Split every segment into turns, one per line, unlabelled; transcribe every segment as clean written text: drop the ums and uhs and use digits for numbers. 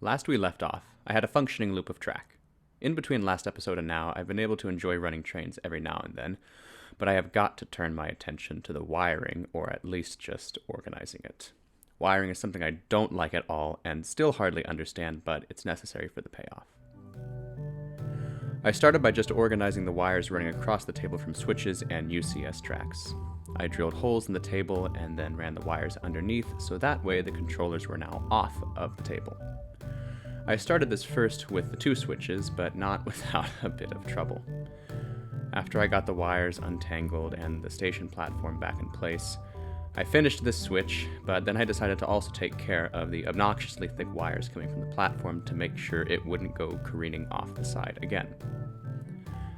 Last we left off, I had a functioning loop of track. In between last episode and now, I've been able to enjoy running trains every now and then, but I have got to turn my attention to the wiring, or at least just organizing it. Wiring is something I don't like at all, and still hardly understand, but it's necessary for the payoff. I started by just organizing the wires running across the table from switches and UCS tracks. I drilled holes in the table and then ran the wires underneath, so that way the controllers were now off of the table. I started this first with the 2 switches, but not without a bit of trouble. After I got the wires untangled and the station platform back in place, I finished this switch, but then I decided to also take care of the obnoxiously thick wires coming from the platform to make sure it wouldn't go careening off the side again.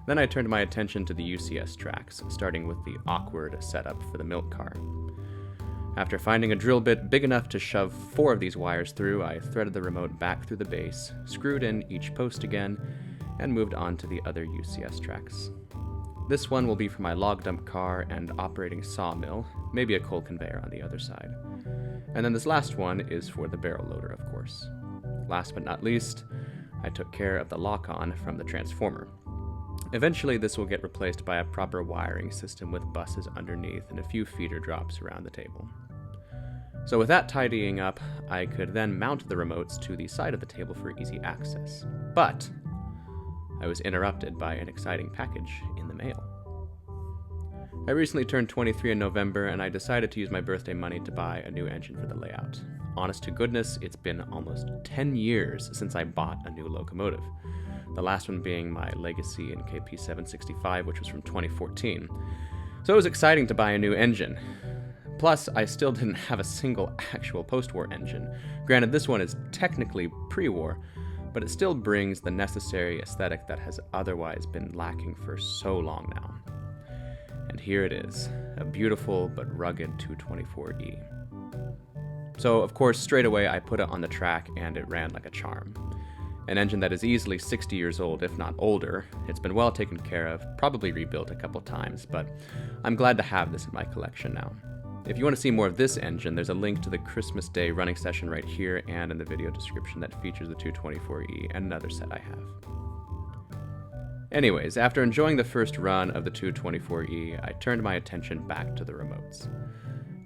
Then I turned my attention to the UCS tracks, starting with the awkward setup for the milk car. After finding a drill bit big enough to shove 4 of these wires through, I threaded the remote back through the base, screwed in each post again, and moved on to the other UCS tracks. This one will be for my log dump car and operating sawmill, maybe a coal conveyor on the other side. And then this last one is for the barrel loader, of course. Last but not least, I took care of the lock-on from the transformer. Eventually, this will get replaced by a proper wiring system with buses underneath and a few feeder drops around the table. So with that tidying up, I could then mount the remotes to the side of the table for easy access. But I was interrupted by an exciting package in the mail. I recently turned 23 in November, and I decided to use my birthday money to buy a new engine for the layout. Honest to goodness, it's been almost 10 years since I bought a new locomotive. The last one being my Legacy NKP 765, which was from 2014. So it was exciting to buy a new engine. Plus, I still didn't have a single actual post-war engine. Granted, this one is technically pre-war, but it still brings the necessary aesthetic that has otherwise been lacking for so long now. And here it is, a beautiful but rugged 224E. So, of course, straight away I put it on the track and it ran like a charm. An engine that is easily 60 years old, if not older. It's been well taken care of, probably rebuilt a couple times, but I'm glad to have this in my collection now. If you want to see more of this engine, there's a link to the Christmas Day running session right here and in the video description that features the 224E and another set I have. Anyways, after enjoying the first run of the 224E, I turned my attention back to the remotes.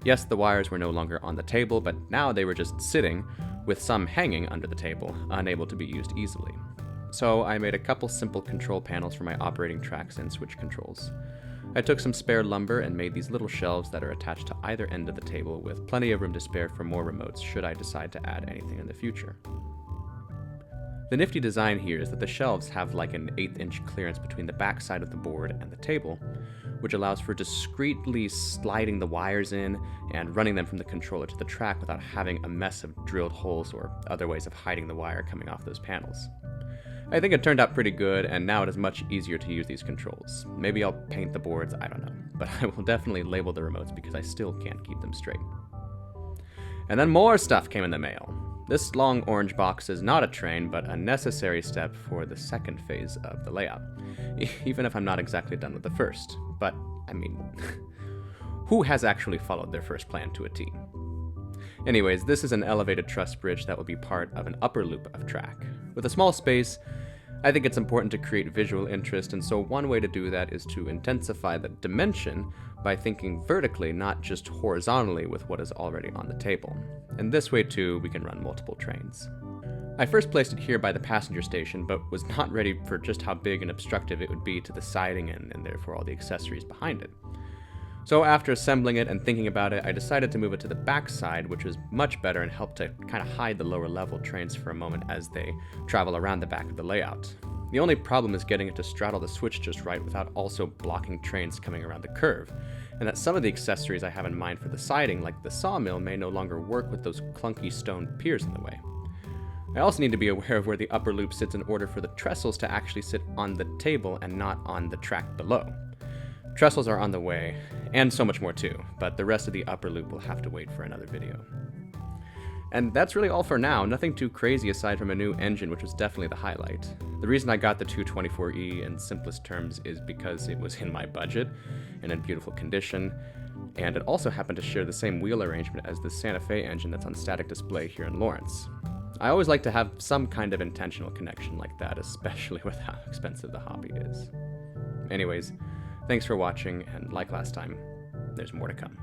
Yes, the wires were no longer on the table, but now they were just sitting, with some hanging under the table, unable to be used easily. So I made a couple simple control panels for my operating tracks and switch controls. I took some spare lumber and made these little shelves that are attached to either end of the table with plenty of room to spare for more remotes should I decide to add anything in the future. The nifty design here is that the shelves have like an 1/8 inch clearance between the back side of the board and the table, which allows for discreetly sliding the wires in and running them from the controller to the track without having a mess of drilled holes or other ways of hiding the wire coming off those panels. I think it turned out pretty good, and now it is much easier to use these controls. Maybe I'll paint the boards, I don't know, but I will definitely label the remotes because I still can't keep them straight. And then more stuff came in the mail. This long orange box is not a train, but a necessary step for the second phase of the layout, even if I'm not exactly done with the first. But, I mean, who has actually followed their first plan to a T? Anyways, this is an elevated truss bridge that will be part of an upper loop of track. With a small space, I think it's important to create visual interest, and so one way to do that is to intensify the dimension by thinking vertically, not just horizontally with what is already on the table. And this way too, we can run multiple trains. I first placed it here by the passenger station, but was not ready for just how big and obstructive it would be to the siding and therefore all the accessories behind it. So after assembling it and thinking about it, I decided to move it to the back side, which was much better and helped to kind of hide the lower level trains for a moment as they travel around the back of the layout. The only problem is getting it to straddle the switch just right without also blocking trains coming around the curve, and that some of the accessories I have in mind for the siding, like the sawmill, may no longer work with those clunky stone piers in the way. I also need to be aware of where the upper loop sits in order for the trestles to actually sit on the table and not on the track below. Trestles are on the way, and so much more too, but the rest of the upper loop will have to wait for another video. And that's really all for now, nothing too crazy aside from a new engine, which was definitely the highlight. The reason I got the 224E in simplest terms is because it was in my budget and in beautiful condition, and it also happened to share the same wheel arrangement as the Santa Fe engine that's on static display here in Lawrence. I always like to have some kind of intentional connection like that, especially with how expensive the hobby is. Anyways, thanks for watching, and like last time, there's more to come.